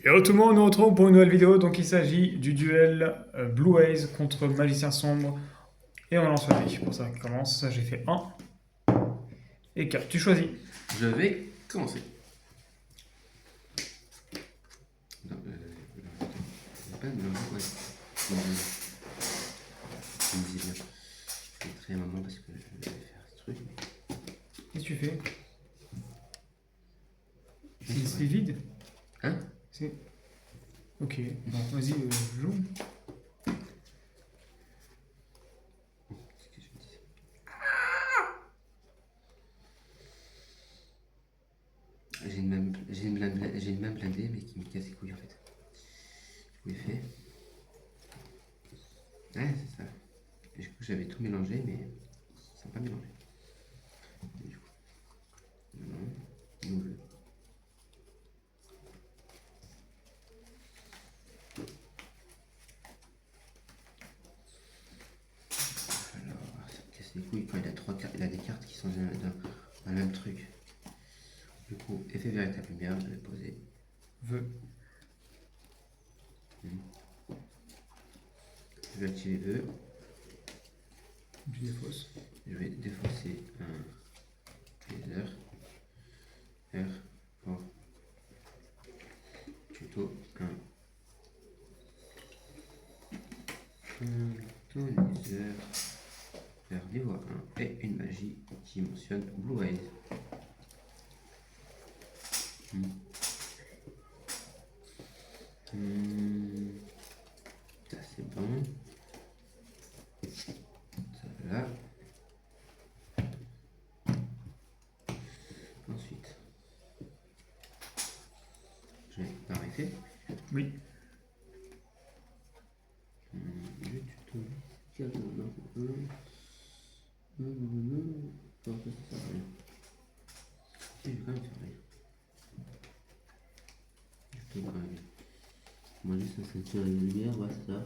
Yo tout le monde, on nous retrouve pour une nouvelle vidéo. Donc il s'agit du duel Blue Eyes contre Magicien Sombre. Et on lance le dé. Pour ça qui commence, j'ai fait 1 et 4. Tu choisis. Je vais commencer. Non, pas de mélanger, ouais. Non, je me dis bien. Je vais très un moment parce que je vais faire ce truc. Qu'est-ce que tu fais? C'est vide? Hein? C'est. Ok, bon, vas-y, joue. Qu'est-ce que je me disais? J'ai une main blindée mais qui me casse les couilles en fait. Je l'ai fait. Ouais, c'est ça. Et du coup, j'avais tout mélangé mais ça n'a pas mélangé. Et du coup, non, nouveau. Alors, ça me casse les couilles quand il a des cartes qui sont dans le même truc. Du coup, effet véritable lumière, je vais poser. Veux. Je vais activer E. Tu défausses. Je vais défausser un laser. R pour tuto un toniseur vers niveau 1 et une magie qui mentionne Blue Eyes. Ça c'est bon. Ça là. Ensuite, je vais par effet. Oui. Du tuto. Ça sert à rien. Je vais quand même faire rien. Je peux quand même. Moi juste ça ceinture de lumière, voilà ça.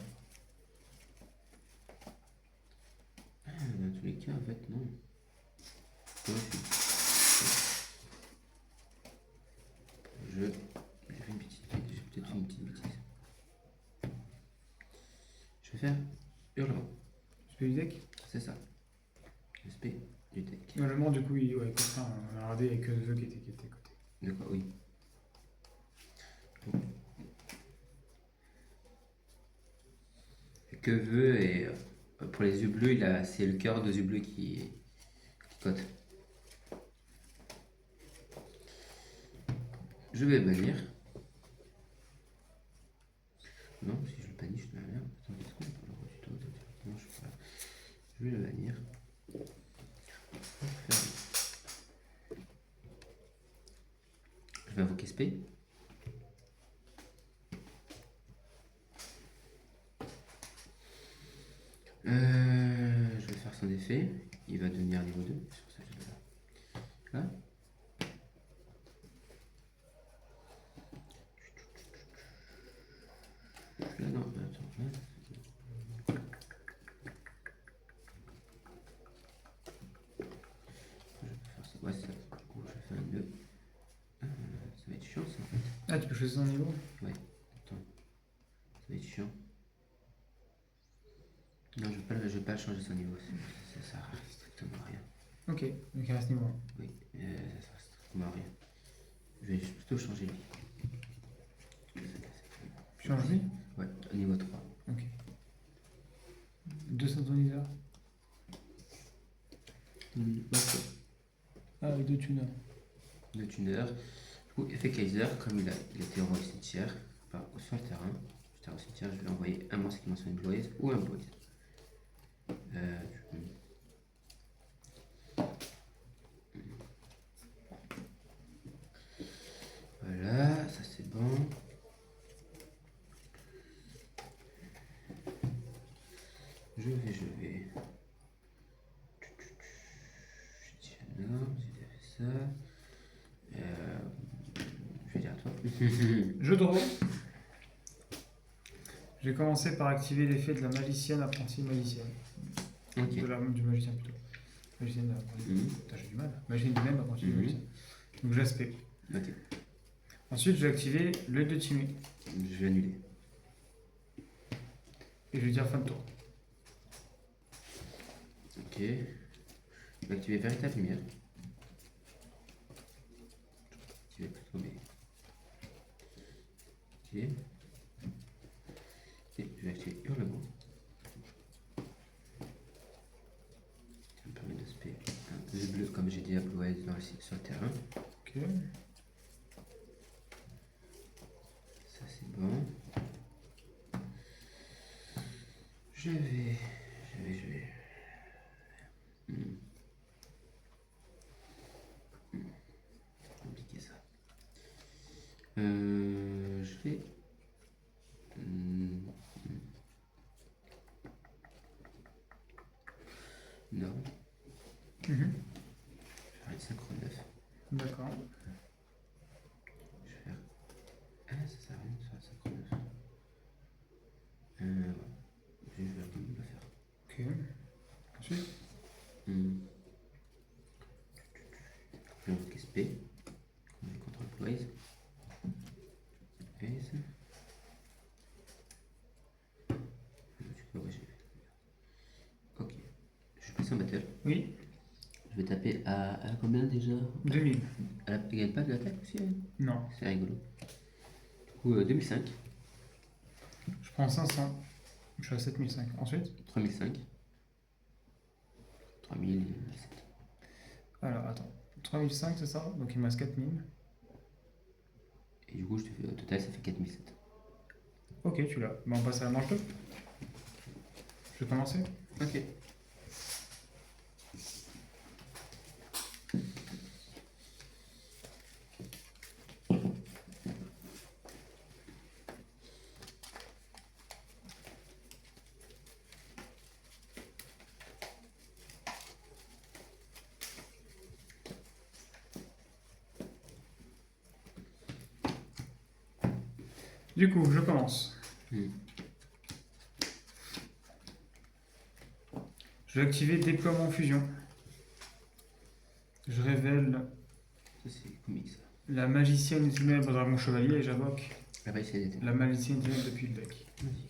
Dans tous les cas, en fait, non. Ouais, j'ai fait une petite bêtise, j'ai peut-être fait une petite bêtise. Je vais faire hurlement. Spell du deck. C'est ça. Respect du deck. Normalement, du coup, il coûtera un radé avec Vœux qui était à côté. De quoi? Oui. Que veut et pour les yeux bleus, c'est le cœur des yeux bleus qui cote. Je vais bannir. Non, si je le bannis, je ne rien. Attends, est-ce qu'on peut le retuto directement? Je sais pas. Je vais le bannir. Je vais invoquer SP. Je vais faire son effet. Il va devenir niveau 2. C'est pour ça que je vais là. Là, non, attends. Là. Je vais faire ça. Ouais, c'est ça. Du coup, je vais faire un nœud. Ça va être chiant ça en fait. Ah, tu peux choisir son niveau? Ouais, attends. Ça va être chiant. Non, je vais pas changer son niveau. Ça sert à strictement rien. Ok, donc il reste niveau 1. Oui, ça sert strictement rien. Je vais plutôt changer lui. Tu changes lui? Ouais, au niveau 3. Ok. 2 synthoniseurs. Ah, avec 2 tuners. 2 tuners. Du coup, effet Kaiser, comme il était roi au cimetière, sur le terrain, je vais envoyer un monstre qui mentionne Blue Eyes ou un Blue Eyes. Voilà, ça c'est bon. Je vais. Je tiens là, j'ai fait ça. Je vais dire à toi. Jeu de rôle. Je vais commencer par activer l'effet de la magicienne apprentie magicienne. Ok. Du magicien plutôt. Magicienne apprentie. Putain, j'ai du mal. Magicienne du même apprentie Mhm. magicien. Donc j'aspect. Ok. Ensuite, je vais activer l'œil de Timmy. Je vais annuler. Et je vais dire fin de tour. Ok. Je vais activer véritable lumière. Je vais plutôt mais. Ok. Et je vais activer hurlement. Ça me permet de spé un peu bleu comme j'ai dit à Blue Eyes sur le terrain. Ok. Ça c'est bon. Je vais. Compliqué ça. Je vais. Non. Je vais faire une synchro 9. D'accord. Je vais faire. Ah, ça sert à rien de faire synchro 9. Ouais. Je vais quand même le faire. Ok. Ensuite. Je vais invoquer SP. On est contre Blue Eyes. Ace. Ok. Je suis passé en battle. Oui. Je vais taper à combien déjà? 2000. Elle gagne pas de l'attaque aussi elle? Non. C'est rigolo. Du coup, 2005. Je prends 500. Je suis à 7005. Ensuite. 3005. 3007. Alors, attends. 3005, c'est ça? Donc il me reste 4000. Et du coup, je te fais, au total, ça fait 4007. Ok, tu l'as. Bon, on passe à la manche 2. Je vais commencer. Ok. Du coup, je commence. Je vais activer déploiement fusion. Je révèle Ça, c'est comique ça. la magicienne du ténèbres dragon chevalier et j'invoque Ah bah, c'est des la magicienne du ténèbres depuis le deck. Vas-y.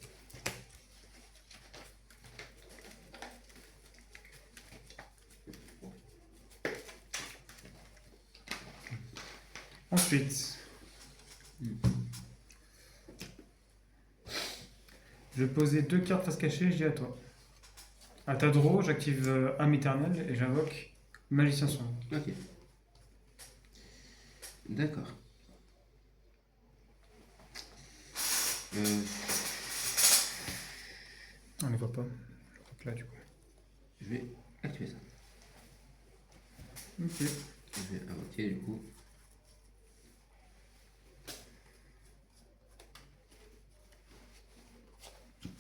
Ensuite, je vais poser 2 cartes face cachée, je dis à toi. À ta draw, j'active âme éternelle et j'invoque magicien sombre. Ok. D'accord. On ne voit pas. Je crois que là, du coup. Je vais activer ça. Ok. Je vais invoquer du coup.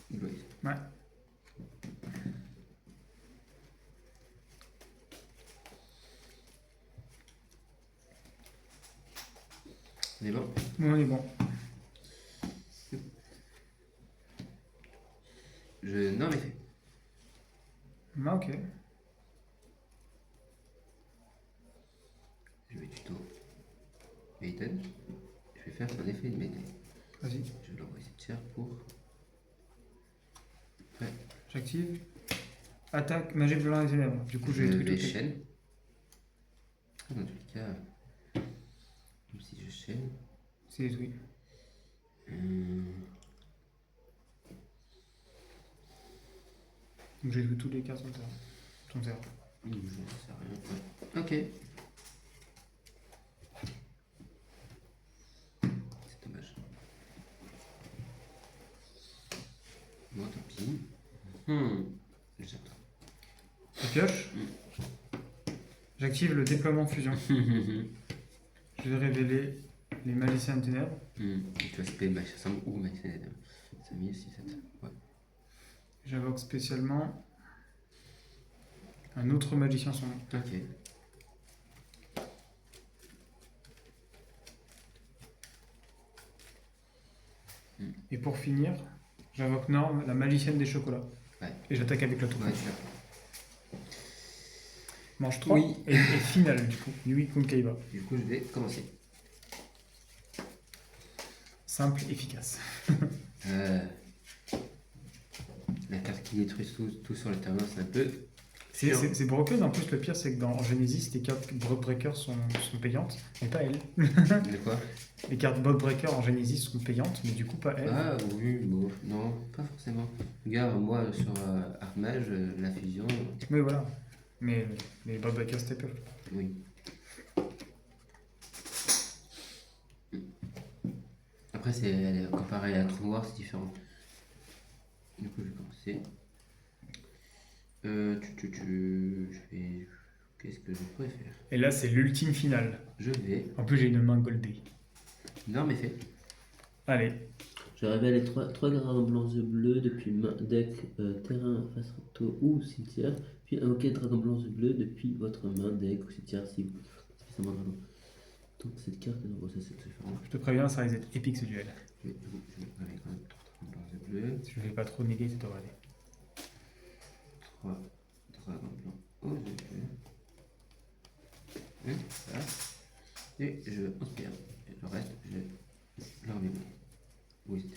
Blue Eyes. Ouais. On est bon? On est bon. Non, mais fait. Ah, ok. Je vais tuto Maiden. Je vais faire son effet de mêlée. Vas-y. Je vais l'envoyer cette chair pour. Ouais. J'active. Attaque magie blanc des ténèbres. Du coup, je vais Je détruire vais toutes les- chaîne. Dans tous les cas, même si je chaîne. C'est détruit. Donc j'ai détruit toutes les cartes sur le terrain. Ton terrain. Je ne sais rien. Ouais. Ok. C'est dommage. Bon, tant pis. J'attends. Je pioche. J'active le déploiement fusion. Je vais révéler les magiciens de ténèbres. Tu vas spé Magicien Sombre ou Magicien des Ténèbres. 5000, 6, 7. Ouais. J'invoque spécialement un autre magicien sombre. Ok. Et pour finir, j'invoque Norme, la magicienne des chocolats. Ouais. Et j'attaque avec la tour. Ouais, tu l'as. Manche 3 Oui. et finale du coup. Lui contre Kaiba. Du coup, je vais commencer. simple, efficace. La carte qui détruit tout sur le terrain, c'est un peu. C'est broken. En plus, le pire, c'est que dans Genesis, les cartes Board Breaker sont payantes, mais pas elles. De quoi? Les cartes Board Breaker en Genesis sont payantes, mais du coup, pas elles. Ah oui, bon, non, pas forcément. Regarde, moi sur Armage, la fusion, Oui, voilà. Mais les Board Breaker Staple. oui. Après, comparé à Trou Noir, c'est différent. Du coup, je vais commencer. Je vais. Qu'est-ce que je pourrais faire? Et là, c'est l'ultime finale. Je vais. En plus, j'ai une main goldée. Non, mais fait. Allez. Je révèle les 3 dragons blancs et bleus depuis deck, terrain, face recto ou cimetière, puis invoquez dragon blanc et bleu depuis votre main, deck ou cimetière si vous spécialement dragon. Donc cette carte, bon, ça c'est différent. Je te préviens, ça risque d'être épique ce duel. Je vais avec un dragons blancs et bleus. Si je ne vais pas trop néguer, ça devrait aller. 3 dragons blancs aux yeux bleus. Voilà. Et je inspire. Et le reste, je leur mets. Oui.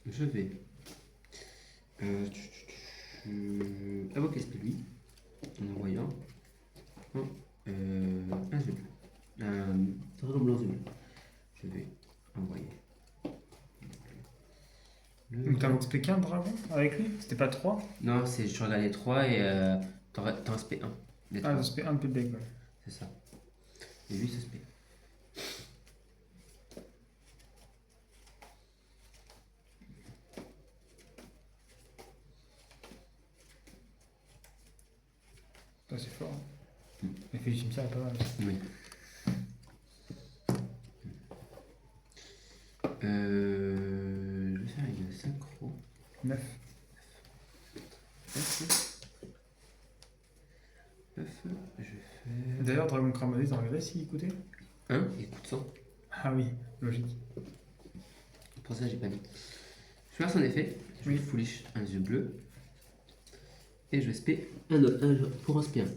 Je vais invoquer celui en envoyant un jeu bleu. Dragon blanc et bleu. Je vais envoyer. Donc, t'as XP qu'un dragon avec lui? C'était pas 3? Non, je regarde les 3 et t'en SP 1. Ah, ça se fait un peu de deck, ouais. C'est ça. Et lui, ça SP. Ça, c'est fort. L'effet du cimetière est pas mal. Oui. Je vais faire une synchro. 9. 9. Je fais. D'ailleurs, Dragon Cramodé, t'as regardé s'il coûtait? Il coûte 100. Ah oui, logique. Pour ça, j'ai pas mis. Je vais faire son effet. Je Oui. vais foolish un yeux bleu. Et je vais spé. Pour un spé 1. Non,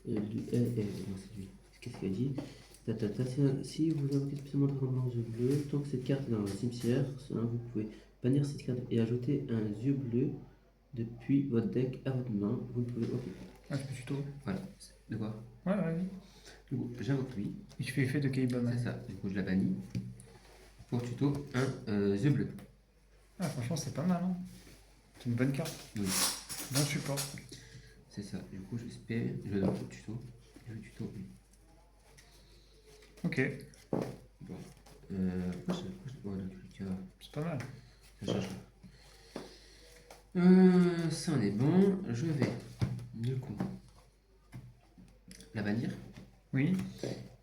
c'est lui. Qu'est-ce qu'il a dit? Si vous invoquez spécialement dragon blanc aux yeux bleus, tant que cette carte est dans le cimetière, vous pouvez bannir cette carte et ajouter un yeux bleu depuis votre deck à votre main. Vous ne pouvez. Ok. Ah, je peux tuto. Voilà. De quoi? Ouais, ouais, oui. Du coup, j'invoque lui. Et tu fais effet de Kaibaman. C'est ça. Du coup, je la bannis. Pour tuto, un yeux bleu. Ah, franchement, c'est pas mal, hein. C'est une bonne carte. Oui. Bon support. C'est ça. Du coup, je spé. Je donne le tuto. Je tuto lui. Ok, Bon. Voilà, c'est pas mal. ça change. Ça en est bon. Je vais, du coup, la bannir. Oui,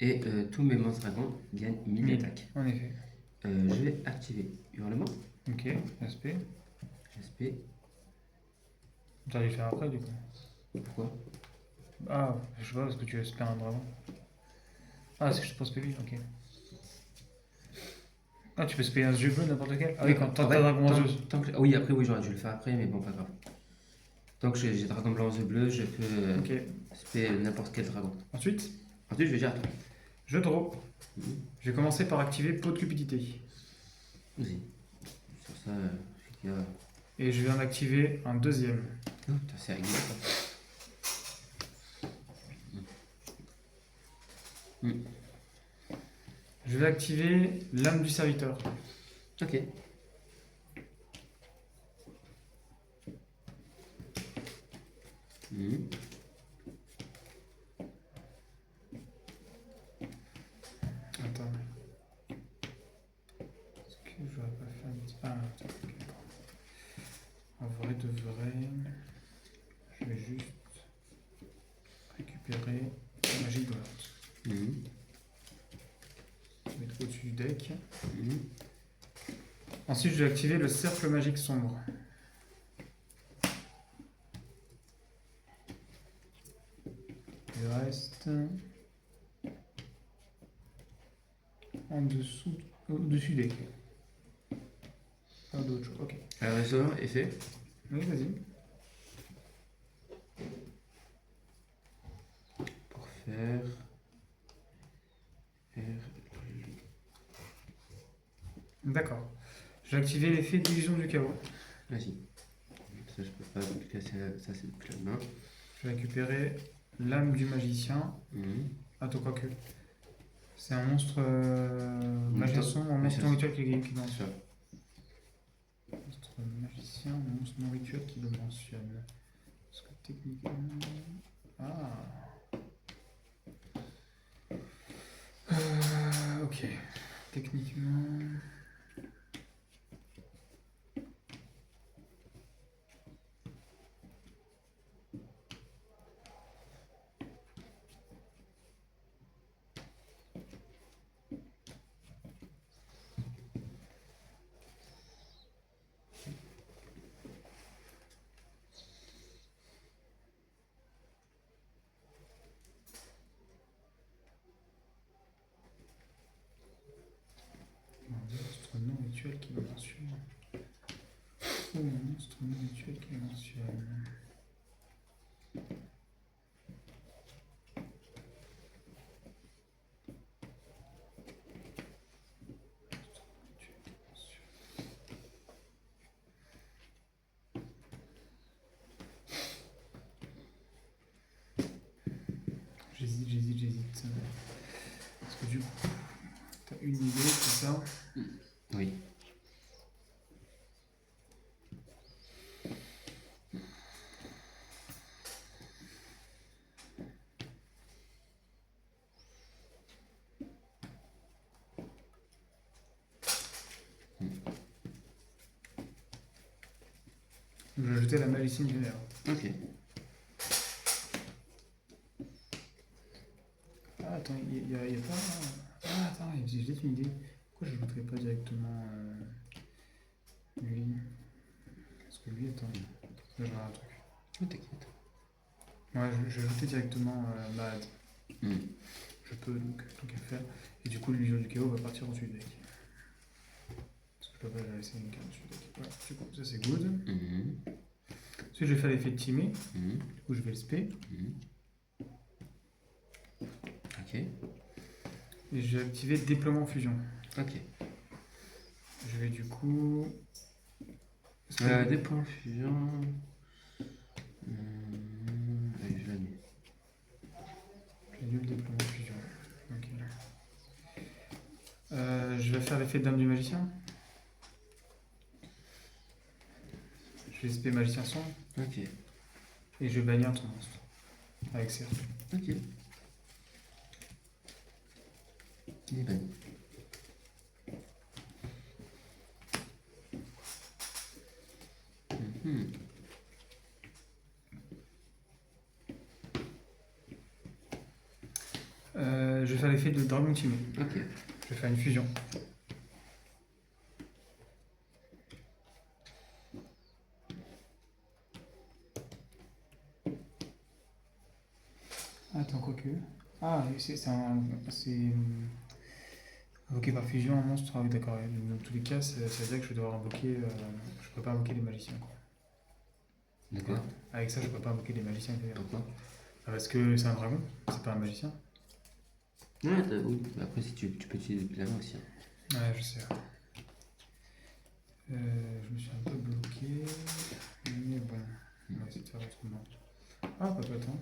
Et tous mes monstres dragons gagnent 1000 1000. d'attaque. En effet. Je vais activer Hurlement. Ok, SP. SP. T'as dû le faire après, du coup. Pourquoi? Ah, je sais pas, parce que tu espères un dragon. Ah, c'est que je te pose PV, ok. Ah, tu peux se payer un jeu bleu, n'importe quel? Ah oui, quand t'as dragon en jeu. Oui, après, oui, j'aurais dû le faire après, mais bon, pas grave. Tant que j'ai dragon blanc et bleu, je peux Ok. spé n'importe quel dragon. Ensuite, Ensuite, je vais dire à toi. je draw. Je vais commencer par activer pot de cupidité. Vas-y. Sur ça, il y a. Et je vais en activer un deuxième. Oh, putain, c'est réglé ça. Je vais activer l'âme du serviteur. Ok. Attends. Est-ce que j'aurais pas fait un petit. Ah, attends, ok, d'accord. En vrai de vrai, je vais juste récupérer la magie de l'art. Mettre au-dessus du deck. Ensuite, je vais activer le cercle magique sombre. Il reste en dessous, au-dessus deck. Pas d'autre chose. Ok. Alors, ça, effet. Oui, vas-y. R. R. D'accord. Je vais activer l'effet d'illusion du chaos. Vas-y. Ça, je peux pas casser ça, c'est depuis la main. Je vais récupérer l'âme du magicien. Mhm. Attends, quoique. C'est un monstre magicien, un monstre magicien. non rituel qui C'est mentionne. ça. Monstre magicien, un monstre non rituel qui le mentionne. Parce que techniquement. Ah. Ok. Techniquement. Un monstre non rituel qui le mentionne. Ou un monstre non rituel qui le mentionne. J'hésite. Parce que du coup, t'as une idée, c'est ça? Oui. Je vais ajouter la magicienne lunaire. Ok. Ah, attends, il y a pas. Ah, attends, j'ai juste une idée. Pourquoi je ne voudrais pas directement lui? Parce que lui, attends, là, je vois un truc. Oh, t'inquiète. Ouais, je vais ajouter directement Mahad. Mhm. Je peux, donc, tant qu'à faire. Et du coup, l'illusion du chaos va partir au-dessus du deck. Parce que je peux pas la laisser une carte dessus du deck. Voilà, du coup, ça c'est good. Mhm. Ensuite, je vais faire l'effet de Timé. Mhm. Du coup, je vais le spé. Mhm. Ok. Et je vais activer déploiement fusion. Ok. Je vais du coup. Dépôt fusion. Allez, je l'annule. J'annule déploiement fusion. Ok. Je vais faire l'effet de dame du magicien. Je vais spé magicien sombre. Ok. Et je vais bannir ton monstre. Avec cercle. Ok. Il est banni. Mhm. Je vais faire l'effet de dragon timé. Ok. Je vais faire une fusion. Attends, quoique. Ah, c'est un. C'est. Invoqué par fusion un monstre. Ah oui, d'accord. Dans tous les cas, ça veut dire que je vais devoir invoquer. Je peux pas invoquer les magiciens, quoi. D'accord. Avec ça, je peux pas invoquer les magiciens. Pourquoi? Parce que c'est un dragon, c'est pas un magicien. Ouais, oui. Après, si tu peux utiliser depuis la main aussi. Ouais, je sais. Je me suis un peu bloqué. Mais bon, on va essayer de faire autrement. Ah, pas tant.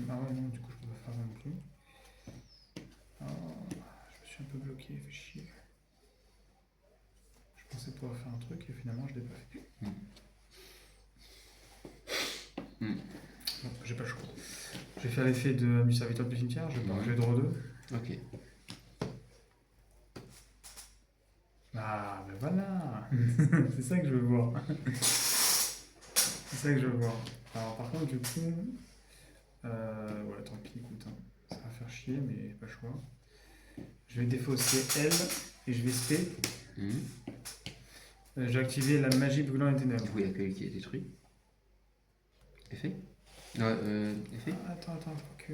Ah ouais, non, du coup, je peux pas faire non plus. Ah, je me suis un peu bloqué, fait chier. Je pensais pouvoir faire un truc et finalement, je l'ai pas fait. Bon, j'ai pas le choix. Je vais faire l'effet du serviteur du cimetière, je vais draw 2. Ok. Ah, ben voilà. C'est ça que je veux voir. C'est ça que je veux voir. Alors, par contre, du coup. Ouais, tant pis, écoute. Hein. Ça va faire chier, mais pas le choix. Je vais défausser L et je vais SP. J'ai activé la magie brûlant les ténèbres. Du coup, il y a que qui est détruit. Effet? Non, effet? Ah, attends, faut que.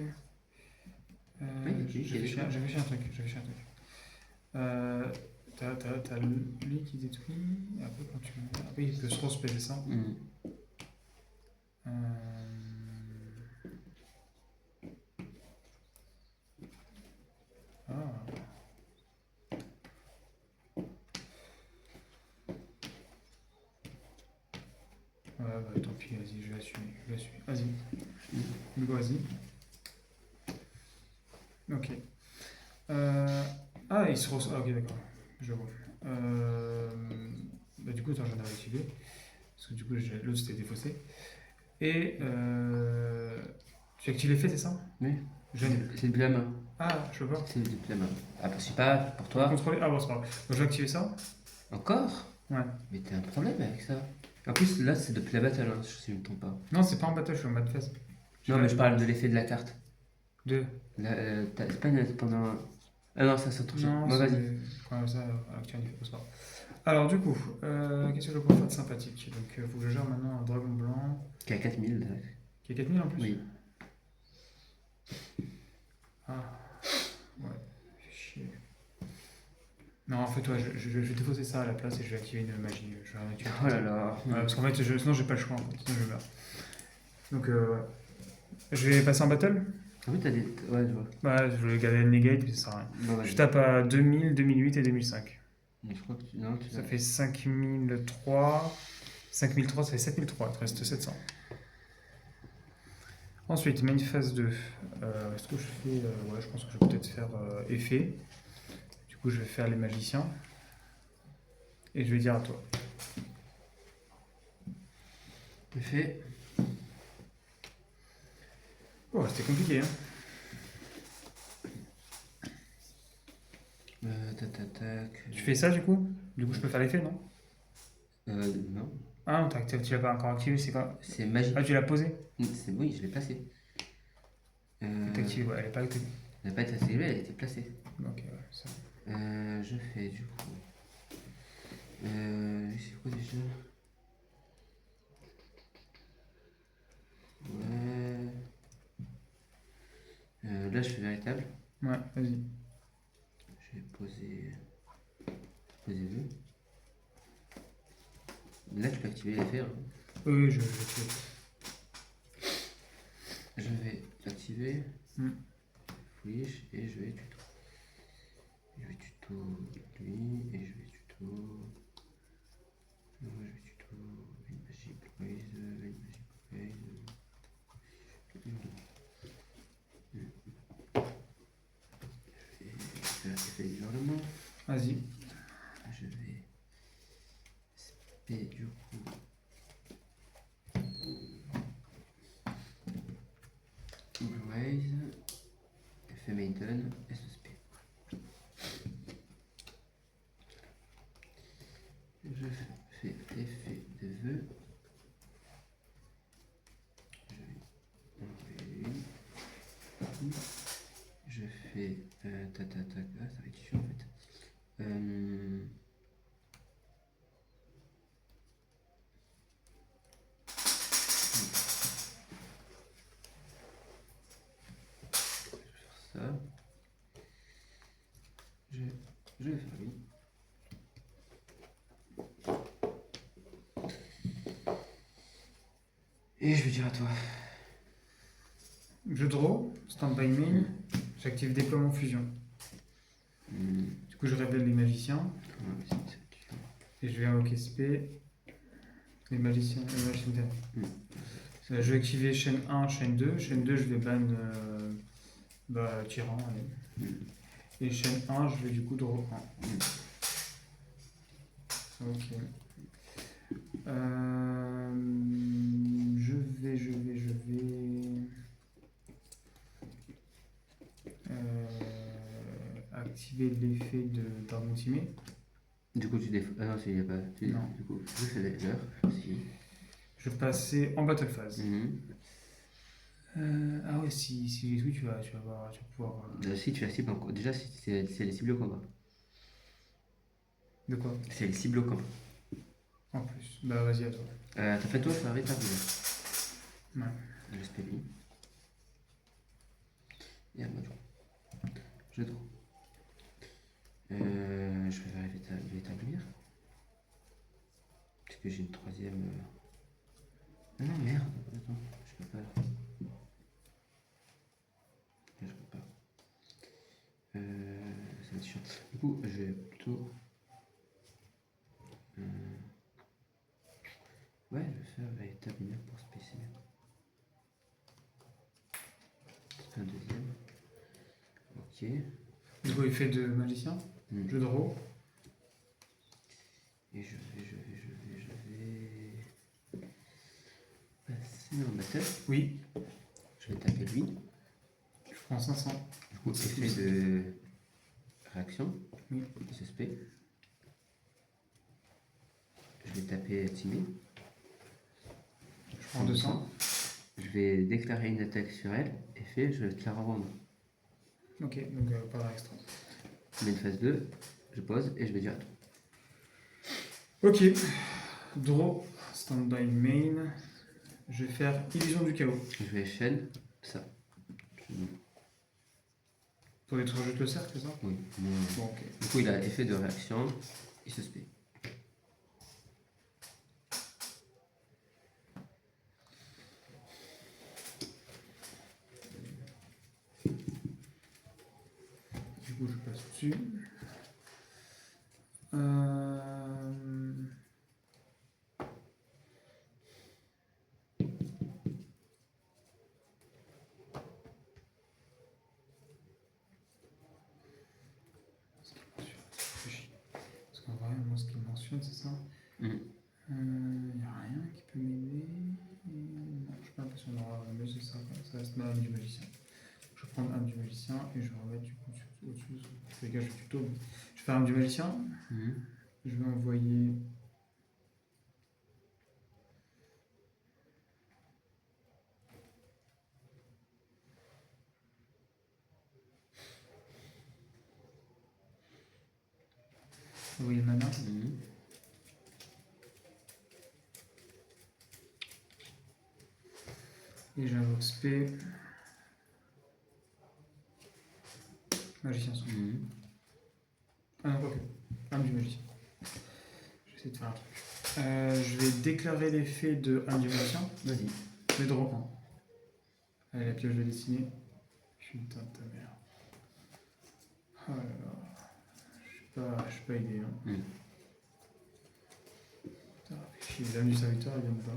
Oui, j'ai fait un truc. T'as lui qui détruit. Et après, quand tu. Après, il peut se respecter ça. bah, tant pis, vas-y, je vais assumer. Je vais assumer. Vas-y. Hugo, vas-y. Ok. Ah, il se reçoit. Ah, ok, d'accord. Je vois. Bah, du coup, attends, j'en avais activé. Parce que du coup, l'autre c'était défaussé. Et tu as activé l'effet, c'est ça? Oui. Jeune. C'est depuis la main. Ah, je vois. C'est depuis la main. Ah, c'est pas pour Tu peux toi. contrôler? Ah, bon, c'est pas grave. Donc, je vais activer ça. Encore? Ouais. Mais t'as un problème avec ça. En plus, là, c'est depuis la battle, hein, si je ne me trompe pas. Non, c'est pas en battle, je suis en mode phase. Non, mais je parle de l'effet de la carte. Deux. C'est pas pendant. Ah non, ça s'autre chose. Non, Bon, vas-y. c'est. Quand même ça, actuel, c'est pas grave. Alors, du coup, qu'est-ce que je peux faire de sympathique? Donc, il faut que je gère maintenant un dragon blanc. Qui a 4000. Qui a 4000 en plus? Oui. Ah, ouais, fais chier. Non, en fait, ouais, je vais défausser ça à la place et je vais activer une magie. Je vais activer Oh là là. Ouais, parce qu'en fait, sinon j'ai pas le choix, en fait, sinon je meurs. Donc, ouais. Je vais passer en battle. En fait, t'as des. Ouais, je vois. Ouais, je vais garder le negate, puis ça sert à rien. Bon, vas-y. Je tape à 2000, 2008 et 2005. Mais je crois que tu. Non, tu Ça fait 5003. 5003, ça fait 7003, il te reste 700. Ensuite, main phase 2. Est-ce que je fais. Ouais, je pense que je vais peut-être faire effet. Du coup, je vais faire les magiciens. Et je vais dire à toi. Effet. Oh, c'était compliqué, hein. Tac. Tu fais ça, du coup? Du coup, je peux faire l'effet, non? Non. Ah non, tu l'as pas encore activé, c'est quoi? C'est magique. Ah, tu l'as posé? Oui, je l'ai placé. Elle est activée, ouais, elle est pas activée. Elle n'a pas été activée, elle a été placée. Ok, ouais, ça. Je fais du coup. C'est quoi déjà? Ouais. Là, je fais véritable. Ouais, vas-y. Je vais poser. Poser le. Là, tu peux activer l'effet. Hein. Oui, je fais. Je vais activer. Hmm. Foolish et je vais tuto. Je vais tuto lui et je vais tuto. Non, je vais tuto une magic raise, une magic raise. Je vais faire effet du hurlement. Vas-y. Je vais spé du coup. Raise, effet maintain et ce spé. Je fais effet de vœux. Je vais enlever lui. Je fais ah, ça va être chiant en fait. Ça. Je vais faire lui. Et je vais dire à toi. Je draw, stand by main, j'active déploiement fusion. Du coup, je révèle les magiciens et je vais invoquer SP, les magiciens derniers. Je vais activer chaîne 1, chaîne 2. Chaîne 2, je vais ban tyran. Allez. Et chaîne 1, je vais du coup draw 1. Ok. Je vais activer l'effet d'arme ultimée. Du coup, tu défends. Ah non, il n'y a pas. Non. Du coup, je fais l'heure. Si. Je vais passer en battle phase. Ah ouais, si j'ai tout, tu vas pouvoir. Si tu la cibles en... Déjà, c'est les cibles au combat. De quoi? C'est les cibles au combat. En plus. Bah vas-y, à toi. T'as fait toi, ça rétablir. Ouais. Je spé lui. Et à moi, je draw. Je vais faire rétablir. Parce que j'ai une troisième. Ah non, merde. Attends, je peux pas là. Je peux pas. Ça va être chiant. Du coup, je vais plutôt. Ouais, je vais faire véritable Oui, c'est bien. Un deuxième. Ok. Du coup, effet de magicien, jeu de rôle. Et je vais passer en battle. Oui, Je vais taper lui. je prends 500. Du coup, effet de réaction. Oui. Suspect. Je vais taper Timmy. Je prends 200. Je vais déclarer une attaque sur elle. Effet, je te la renvoie. Ok, donc pas de extra. Je mets une phase 2. Je pose et je vais dire à toi. Ok, draw, stand-by main. Je vais faire illusion du chaos. Je vais chaîne ça. Pour détruire juste le cercle, c'est ça? Oui. Bon, ok. Du coup, il a effet de réaction et suspect. Du coup, je passe dessus. Parce qu'en vrai, moi, ce qu'il mentionne, c'est ça. Il n'y a rien qui peut m'aider. Non, je suis pas l'impression d'avoir mais c'est ça. Ça reste ma âme du magicien. Je vais prendre âme du magicien et je vais remettre du coup au-dessus. Les gars, je vais tuto. Je vais faire âme du magicien. Je vais envoyer. Envoyer le mana. Et j'invoque spé. Magicien son. Ah non, pas que. Âme du magicien. Je vais essayer de faire un truc. Je vais déclarer l'effet de âme du magicien. Vas-y. Je vais drop 1. Allez, la pioche de dessinée. Putain de ta mère. Oh là là. Je suis pas aidé. Hein. Putain, fait chier. L'âme du serviteur, elle vient de pas.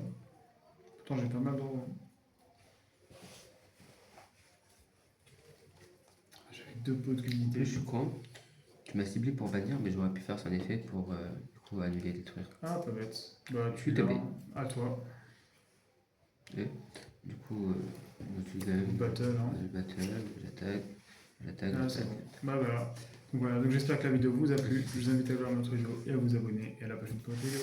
Pourtant, j'ai pas mal de droits. J'avais 2 pots de l'unité. Je suis con. Tu m'as ciblé pour bannir, mais j'aurais pu faire son effet pour du coup, annuler et détruire. Ah, pas bête. Bah, tu S'il te l'as. plaît. À toi. Et, du coup, je suis Battle, hein. j'attaque. Ah, c'est bon. Bah voilà. Donc voilà, donc j'espère que la vidéo vous a plu. Je vous invite à voir notre vidéo et à vous abonner. Et à la prochaine vidéo.